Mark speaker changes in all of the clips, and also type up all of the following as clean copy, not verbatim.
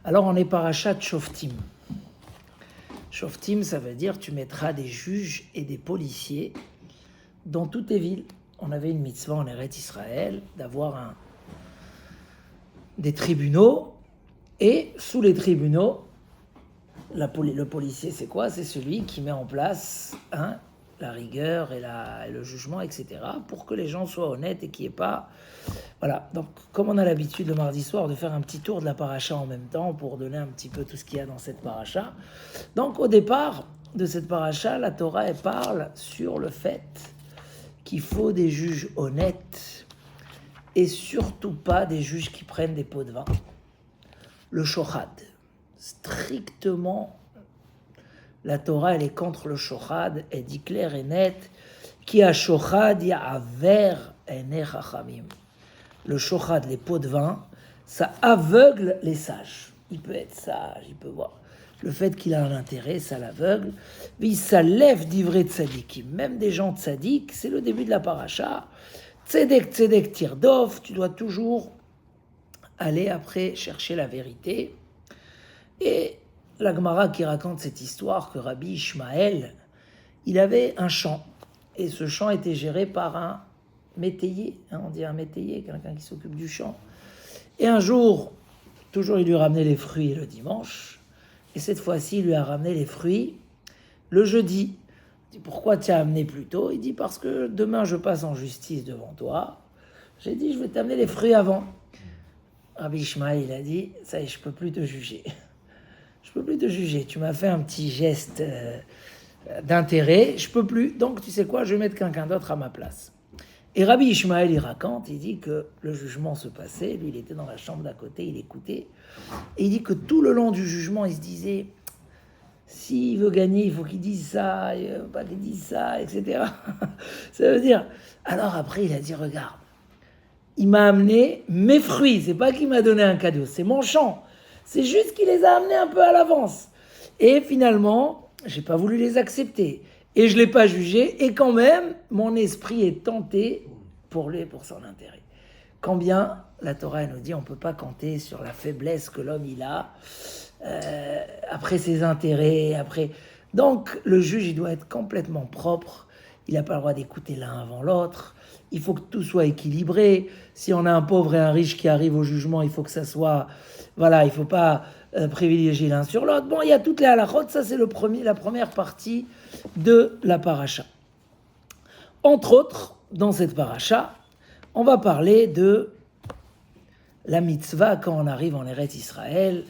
Speaker 1: Alors on est parachat Shoftim. Shoftim, ça veut dire tu mettras des juges et des policiers dans toutes les villes. On avait une mitzvah en Eretz Israël d'avoir des tribunaux, et sous les tribunaux, le policier c'est quoi? C'est celui qui met en place la rigueur et le jugement, etc., pour que les gens soient honnêtes et qu'il n'y ait pas... Voilà, donc comme on a l'habitude le mardi soir de faire un petit tour de la paracha en même temps pour donner un petit peu tout ce qu'il y a dans cette paracha. Donc au départ de cette paracha, la Torah elle parle sur le fait qu'il faut des juges honnêtes et surtout pas des juges qui prennent des pots de vin. Le shochad, strictement, la Torah elle est contre le shochad, elle dit clair et net qui a shochad ya'aver ene chachamim. Le shochad, les pots de vin, ça aveugle les sages. Il peut être sage, il peut voir. Le fait qu'il a un intérêt, ça l'aveugle. Mais ça lève d'ivrei tzadikim. Même des gens tzadiks, c'est le début de la paracha. Tzedek tirdof, tu dois toujours aller après chercher la vérité. Et la Gemara qui raconte cette histoire que Rabbi Ishmael, il avait un champ. Et ce champ était géré par un métayer, on dit un métayer, quelqu'un qui s'occupe du champ. Et un jour, toujours il lui ramenait les fruits le dimanche, et cette fois-ci il lui a ramené les fruits le jeudi. Il dit, pourquoi tu as amené plus tôt? Il dit, parce que demain je passe en justice devant toi. J'ai dit, je vais t'amener les fruits avant. Rabbi Ishmael, il a dit, ça y est, je peux plus te juger. Je peux plus te juger, tu m'as fait un petit geste d'intérêt, je peux plus, donc tu sais quoi, je vais mettre quelqu'un d'autre à ma place. Et Rabbi Ishmael, il raconte, il dit que le jugement se passait, lui il était dans la chambre d'à côté, il écoutait, et il dit que tout le long du jugement, il se disait, s'il veut gagner, il faut qu'il dise ça, il veut pas qu'il dise ça, etc. Ça veut dire, alors après il a dit, regarde, il m'a amené mes fruits, c'est pas qu'il m'a donné un cadeau, c'est mon champ, c'est juste qu'il les a amenés un peu à l'avance. Et finalement, j'ai pas voulu les accepter. Et je ne l'ai pas jugé, et quand même, mon esprit est tenté pour son intérêt. Quand bien, la Torah elle nous dit, on ne peut pas compter sur la faiblesse que l'homme il a, après ses intérêts, après... Donc, le juge, il doit être complètement propre, il n'a pas le droit d'écouter l'un avant l'autre, il faut que tout soit équilibré. Si on a un pauvre et un riche qui arrivent au jugement, il faut que ça soit... Voilà, il ne faut pas privilégier l'un sur l'autre. Bon, il y a toutes les halachot, ça c'est la première partie de la paracha. Entre autres, dans cette paracha, on va parler de la mitzvah quand on arrive en Eretz Israël,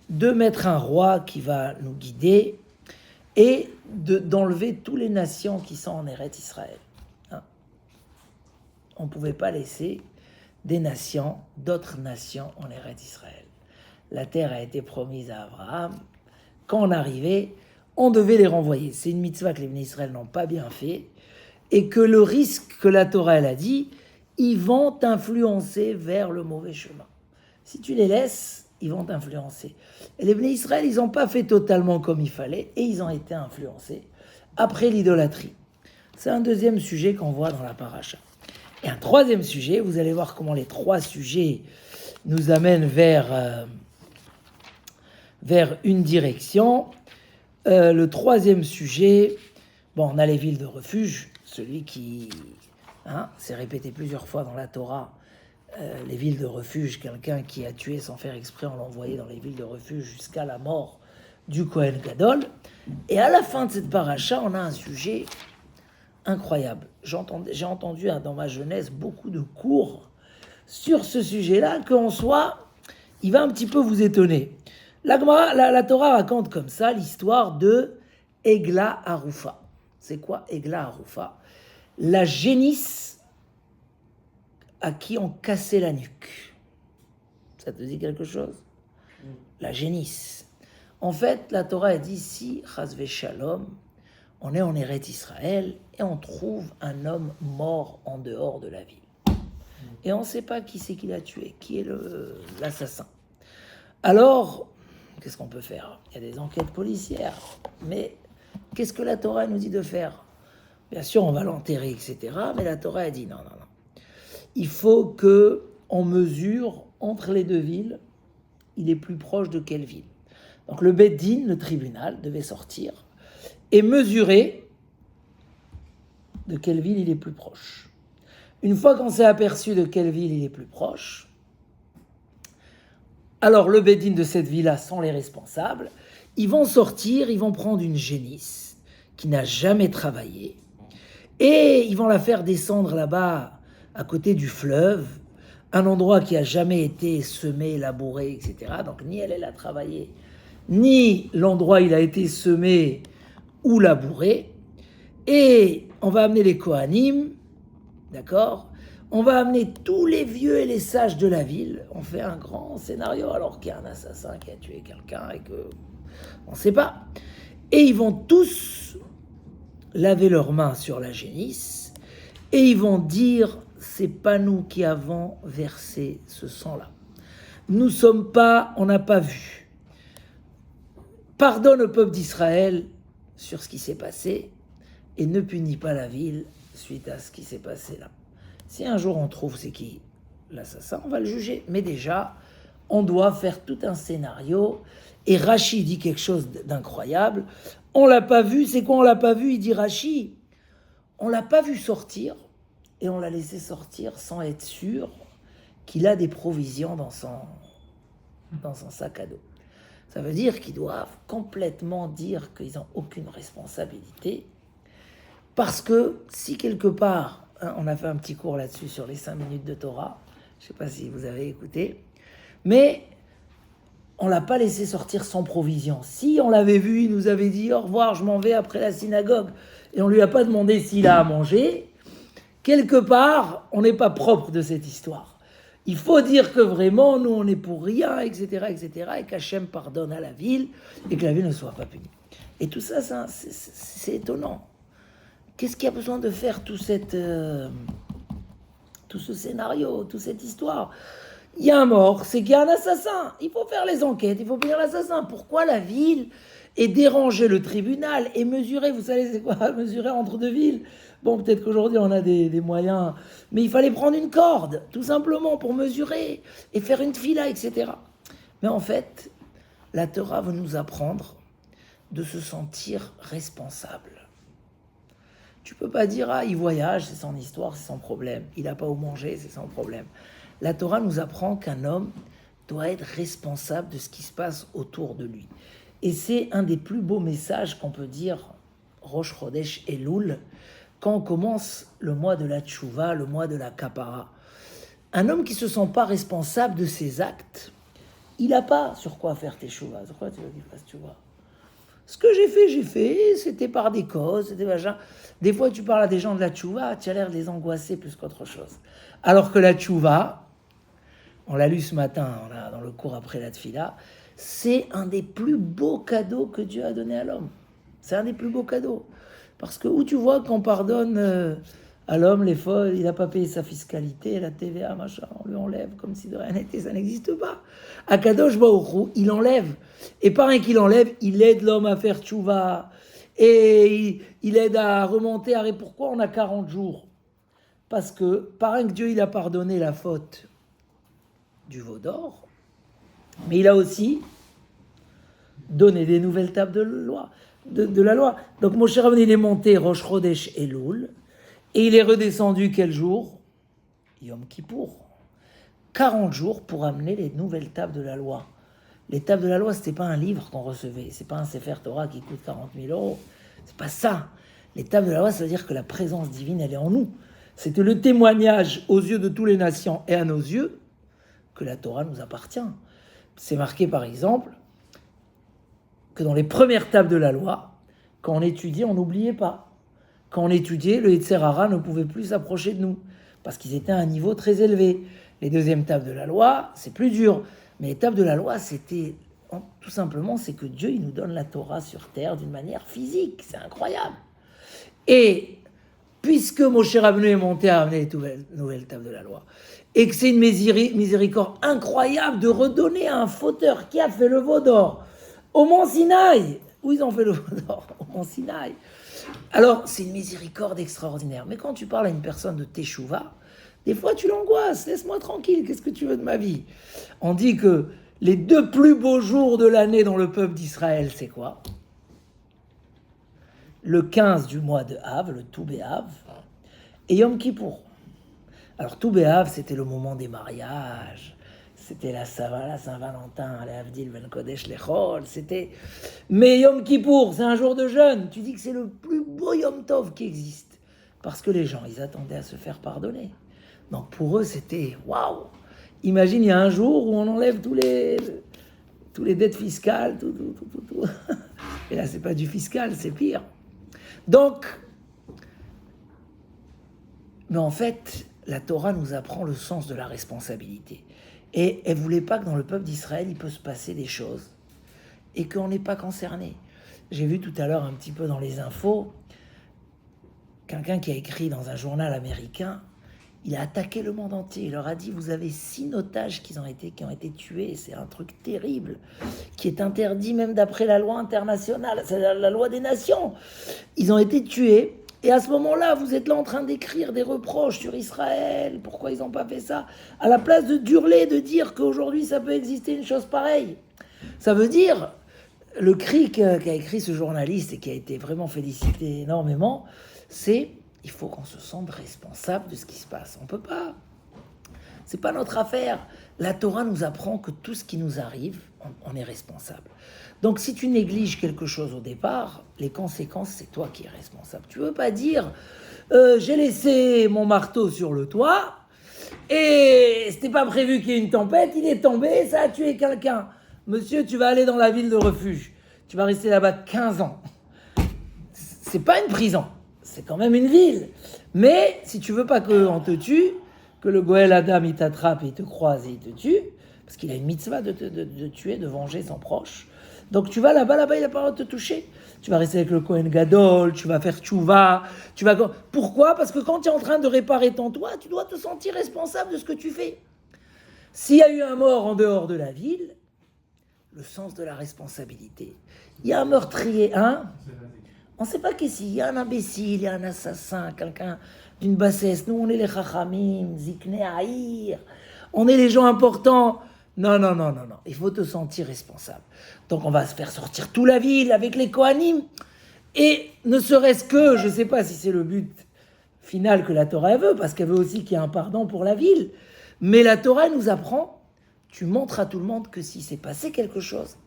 Speaker 1: de mettre un roi qui va nous guider et d'enlever toutes les nations qui sont en Eretz Israël. On ne pouvait pas laisser d'autres nations en Eretz Israël. La terre a été promise à Abraham. Quand on arrivait, on devait les renvoyer. C'est une mitzvah que les Bnei Israël n'ont pas bien fait, et que le risque que la Torah elle a dit, ils vont t'influencer vers le mauvais chemin. Si tu les laisses, ils vont t'influencer. Et les Bnei Israël, ils n'ont pas fait totalement comme il fallait, et ils ont été influencés après l'idolâtrie. C'est un deuxième sujet qu'on voit dans la paracha. Et un troisième sujet, vous allez voir comment les trois sujets nous amènent vers une direction. Le troisième sujet, on a les villes de refuge, celui qui s'est répété plusieurs fois dans la Torah, les villes de refuge, quelqu'un qui a tué sans faire exprès, on l'a envoyé dans les villes de refuge jusqu'à la mort du Kohen Gadol. Et à la fin de cette paracha, on a un sujet incroyable. J'ai entendu dans ma jeunesse beaucoup de cours sur ce sujet-là, qu'en soi, il va un petit peu vous étonner. La Torah raconte comme ça l'histoire de Egla Arufa. C'est quoi Egla Arufa? La génisse à qui on cassait la nuque. Ça te dit quelque chose? La génisse. En fait, la Torah a dit, si, chas shalom, on est en Eretz Israël et on trouve un homme mort en dehors de la ville. Et on ne sait pas qui c'est qui l'a tué, qui est l'assassin. Alors, qu'est-ce qu'on peut faire? Il y a des enquêtes policières, mais qu'est-ce que la Torah nous dit de faire? Bien sûr, on va l'enterrer, etc. Mais la Torah a dit non. Il faut qu'on mesure entre les deux villes il est plus proche de quelle ville. Donc le Beit Din, le tribunal, devait sortir et mesurer de quelle ville il est plus proche. Une fois qu'on s'est aperçu de quelle ville il est plus proche, alors le Beit Din de cette ville-là sont les responsables, ils vont sortir, ils vont prendre une génisse qui n'a jamais travaillé et ils vont la faire descendre là-bas à côté du fleuve, un endroit qui a jamais été semé, labouré, etc. Donc ni elle a travaillé, ni l'endroit où il a été semé ou labouré. Et on va amener les Kohanim, d'accord ? On va amener tous les vieux et les sages de la ville. On fait un grand scénario alors qu'il y a un assassin qui a tué quelqu'un et que on ne sait pas. Et ils vont tous laver leurs mains sur la génisse et ils vont dire c'est pas nous qui avons versé ce sang-là. Nous sommes pas, on n'a pas vu. Pardonne au peuple d'Israël sur ce qui s'est passé et ne punis pas la ville suite à ce qui s'est passé là. Si un jour on trouve c'est qui l'assassin, on va le juger. Mais déjà, on doit faire tout un scénario. Et Rachi dit quelque chose d'incroyable. On l'a pas vu, c'est quoi on l'a pas vu? Il dit Rachi, on l'a pas vu sortir et on l'a laissé sortir sans être sûr qu'il a des provisions dans son sac à dos. Ça veut dire qu'ils doivent complètement dire qu'ils n'ont aucune responsabilité. Parce que si quelque part, on a fait un petit cours là-dessus sur les 5 minutes de Torah, je ne sais pas si vous avez écouté, mais on ne l'a pas laissé sortir sans provision. Si on l'avait vu, il nous avait dit au revoir, je m'en vais après la synagogue, et on ne lui a pas demandé s'il a à manger, quelque part, on n'est pas propre de cette histoire. Il faut dire que vraiment, nous, on est pour rien, etc., et qu'Hachem pardonne à la ville, et que la ville ne soit pas punie. Et tout ça, c'est étonnant. Qu'est-ce qu'il y a besoin de faire tout ce scénario, toute cette histoire? Il y a un mort, c'est qu'il y a un assassin. Il faut faire les enquêtes, il faut punir l'assassin. Pourquoi la ville et déranger le tribunal et mesurer, vous savez c'est quoi, mesurer entre deux villes? Bon, peut-être qu'aujourd'hui on a des moyens, mais il fallait prendre une corde, tout simplement, pour mesurer et faire une fila, etc. Mais en fait, la Torah veut nous apprendre de se sentir responsable. Tu peux pas dire, il voyage, c'est son histoire, c'est son problème. Il n'a pas où manger, c'est son problème. La Torah nous apprend qu'un homme doit être responsable de ce qui se passe autour de lui. Et c'est un des plus beaux messages qu'on peut dire, Rosh Chodesh Elul, quand on commence le mois de la Tchouva, le mois de la Kapara. Un homme qui ne se sent pas responsable de ses actes, il n'a pas sur quoi faire tes Tchouva. Sur quoi tu veux qu'il fasse Tchouva? Ce que j'ai fait, c'était par des causes, c'était machin. Des fois, tu parles à des gens de la tchouva, tu as l'air de les angoisser plus qu'autre chose. Alors que la tchouva, on l'a lu ce matin dans le cours après la tfila, c'est un des plus beaux cadeaux que Dieu a donné à l'homme. C'est un des plus beaux cadeaux. Parce que où tu vois qu'on pardonne à l'homme les fautes, il n'a pas payé sa fiscalité, la TVA, machin, on lui enlève comme si de rien n'était, ça n'existe pas. À Kadosh Baruch Hu, il enlève. Et par un qu'il enlève, il aide l'homme à faire tchouva. Et il aide à remonter. Pourquoi on a 40 jours? Parce que par un que Dieu il a pardonné la faute du veau d'or, mais il a aussi donné des nouvelles tables de la loi. Donc Moshe Rabbeinu il est monté Rosh Chodesh Elul, et il est redescendu quel jour? Yom Kippour. 40 jours pour amener les nouvelles tables de la loi. Les tables de la loi, ce n'était pas un livre qu'on recevait. Ce n'est pas un Sefer Torah qui coûte 40 000 euros. C'est pas ça. Les tables de la loi, ça veut dire que la présence divine, elle est en nous. C'était le témoignage aux yeux de toutes les nations et à nos yeux que la Torah nous appartient. C'est marqué, par exemple, que dans les premières tables de la loi, quand on étudiait, on n'oubliait pas. Quand on étudiait, le Yetzer Hara ne pouvait plus s'approcher de nous, parce qu'ils étaient à un niveau très élevé. Les deuxièmes tables de la loi, c'est plus dur. Mais les tables de la loi, c'était tout simplement, c'est que Dieu, il nous donne la Torah sur terre d'une manière physique. C'est incroyable. Et puisque Moshe Rabbeinu est monté à amener les nouvelles tables de la loi, et que c'est une miséricorde incroyable de redonner à un fauteur qui a fait le veau d'or au Mont Sinaï, où ils ont fait le veau d'or, au Mont Sinaï. Alors, c'est une miséricorde extraordinaire. Mais quand tu parles à une personne de Teshuvah, des fois tu l'angoisses, laisse-moi tranquille, qu'est-ce que tu veux de ma vie? On dit que Les 2 plus beaux jours de l'année dans le peuple d'Israël, c'est quoi? Le 15 du mois de Av, le Tou B'Av, et Yom Kippour. Alors Tou B'Av, c'était le moment des mariages, c'était la Saint-Valentin, la Avdil Ben Kodesh Lechol, c'était... Mais Yom Kippour, c'est un jour de jeûne. Tu dis que c'est le plus beau Yom Tov qui existe. Parce que les gens, ils attendaient à se faire pardonner. Donc pour eux, c'était waouh. Imagine, il y a un jour où on enlève tous les dettes fiscales, tout. Et là, c'est pas du fiscal, c'est pire. Donc, mais en fait, la Torah nous apprend le sens de la responsabilité. Et elle voulait pas que dans le peuple d'Israël, il peut se passer des choses et qu'on n'est pas concerné. J'ai vu tout à l'heure un petit peu dans les infos, quelqu'un qui a écrit dans un journal américain, il a attaqué le monde entier. Il leur a dit, vous avez 6 otages qui ont été tués. C'est un truc terrible, qui est interdit même d'après la loi internationale. C'est la loi des nations. Ils ont été tués. Et à ce moment-là, vous êtes là en train d'écrire des reproches sur Israël. Pourquoi ils n'ont pas fait ça? À la place de hurler, de dire qu'aujourd'hui, ça peut exister une chose pareille. Ça veut dire, le cri qu'a écrit ce journaliste et qui a été vraiment félicité énormément, c'est... Il faut qu'on se sente responsable de ce qui se passe. On ne peut pas. Ce n'est pas notre affaire. La Torah nous apprend que tout ce qui nous arrive, on est responsable. Donc si tu négliges quelque chose au départ, les conséquences, c'est toi qui es responsable. Tu ne veux pas dire j'ai laissé mon marteau sur le toit et ce n'était pas prévu qu'il y ait une tempête, il est tombé, ça a tué quelqu'un. Monsieur, tu vas aller dans la ville de refuge. Tu vas rester là-bas 15 ans. Ce n'est pas une prison. C'est quand même une ville. Mais si tu veux pas qu'on te tue, que le Goël Adam il t'attrape et il te croise et il te tue, parce qu'il a une mitzvah de tuer, de venger son proche. Donc tu vas là-bas, il n'a pas le droit de te toucher. Tu vas rester avec le Kohen Gadol, tu vas faire tchouva. Pourquoi? Parce que quand tu es en train de réparer ton toit, tu dois te sentir responsable de ce que tu fais. S'il y a eu un mort en dehors de la ville, le sens de la responsabilité. Il y a un meurtrier, hein? On ne sait pas qu'est-ce qu'il y a un imbécile, il y a un assassin, quelqu'un d'une bassesse. Nous, on est les chachamim, ziknei haïr. On est les gens importants. Non. Il faut te sentir responsable. Donc, on va se faire sortir toute la ville avec les Kohanim. Et ne serait-ce que, je ne sais pas si c'est le but final que la Torah veut, parce qu'elle veut aussi qu'il y ait un pardon pour la ville. Mais la Torah nous apprend, tu montres à tout le monde que si s'est passé quelque chose,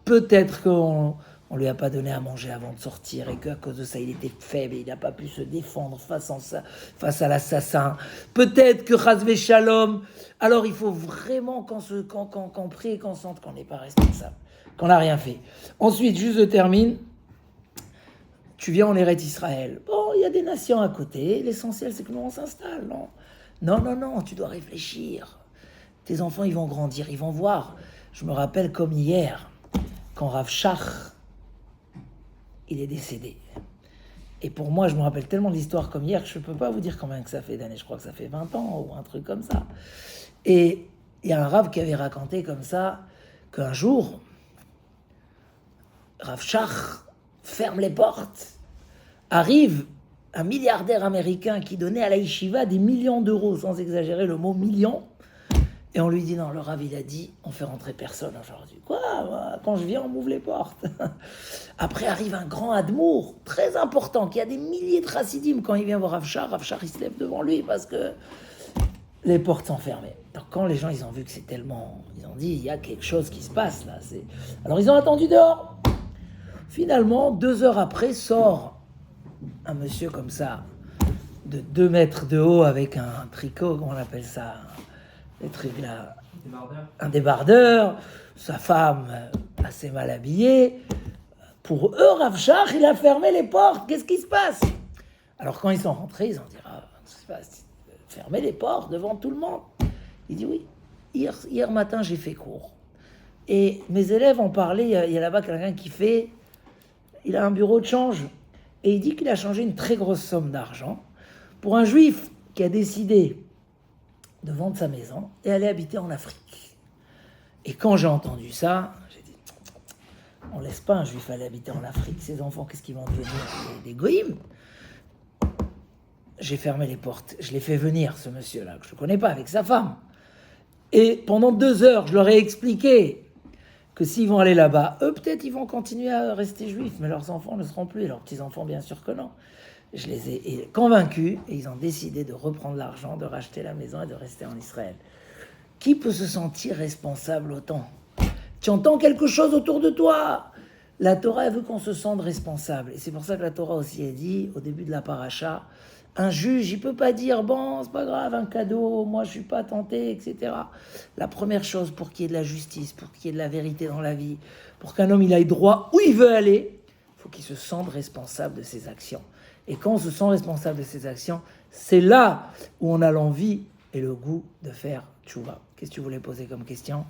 Speaker 1: peut-être qu'on... On lui a pas donné à manger avant de sortir et qu'à cause de ça, il était faible et il n'a pas pu se défendre face à l'assassin. Peut-être que Chazvé Shalom. Alors il faut vraiment qu'on prie et qu'on sente qu'on n'est pas responsable, qu'on n'a rien fait. Ensuite, juste je termine. Tu viens en Eretz Israël. Bon, il y a des nations à côté. L'essentiel, c'est que nous, on s'installe. Non, tu dois réfléchir. Tes enfants, ils vont grandir, ils vont voir. Je me rappelle comme hier, quand Rav Shach, il est décédé. Et pour moi, je me rappelle tellement de l'histoire comme hier que je ne peux pas vous dire combien que ça fait d'années. Je crois que ça fait 20 ans ou un truc comme ça. Et il y a un Rav qui avait raconté comme ça qu'un jour, Rav Shach ferme les portes. Arrive un milliardaire américain qui donnait à la yeshiva des millions d'euros, sans exagérer le mot million. Et on lui dit, non, le Rav, il a dit, on fait rentrer personne aujourd'hui. Quoi? Quand je viens, on m'ouvre les portes. Après arrive un grand admour, très important, qui a des milliers de chassidim. Quand il vient voir Rav Shach, il se lève devant lui parce que les portes sont fermées. Donc quand les gens, ils ont vu que c'est tellement... Ils ont dit, il y a quelque chose qui se passe là. Alors ils ont attendu dehors. Finalement, 2 heures après, sort un monsieur comme ça, de 2 mètres de haut, avec un tricot, comment on appelle ça? Les trucs là, un débardeur, sa femme assez mal habillée. Pour eux, Rav Shach, il a fermé les portes. Qu'est-ce qui se passe? Alors quand ils sont rentrés, ils ont dit, qu'est-ce qui se passe? Fermer les portes devant tout le monde. Il dit oui. Hier matin, j'ai fait cours. Et mes élèves ont parlé, il y a là-bas quelqu'un il a un bureau de change. Et il dit qu'il a changé une très grosse somme d'argent pour un juif qui a décidé de vendre sa maison et aller habiter en Afrique. Et quand j'ai entendu ça, j'ai dit, on laisse pas un juif aller habiter en Afrique. Ses enfants, qu'est-ce qu'ils vont devenir? Des goïms. J'ai fermé les portes. Je l'ai fait venir, ce monsieur-là, que je ne connais pas, avec sa femme. Et pendant 2 heures, je leur ai expliqué que s'ils vont aller là-bas, eux, peut-être, ils vont continuer à rester juifs, mais leurs enfants ne seront plus, et leurs petits-enfants, bien sûr que non. Je les ai convaincus, et ils ont décidé de reprendre l'argent, de racheter la maison et de rester en Israël. Qui peut se sentir responsable autant? Tu entends quelque chose autour de toi. La Torah, elle veut qu'on se sente responsable. Et c'est pour ça que la Torah aussi a dit, au début de la paracha, un juge, il ne peut pas dire, bon, c'est pas grave, un cadeau, moi je ne suis pas tenté, etc. La première chose pour qu'il y ait de la justice, pour qu'il y ait de la vérité dans la vie, pour qu'un homme il aille droit où il veut aller, il faut qu'il se sente responsable de ses actions. Et quand on se sent responsable de ses actions, c'est là où on a l'envie et le goût de faire tchouva. Qu'est-ce que tu voulais poser comme question ?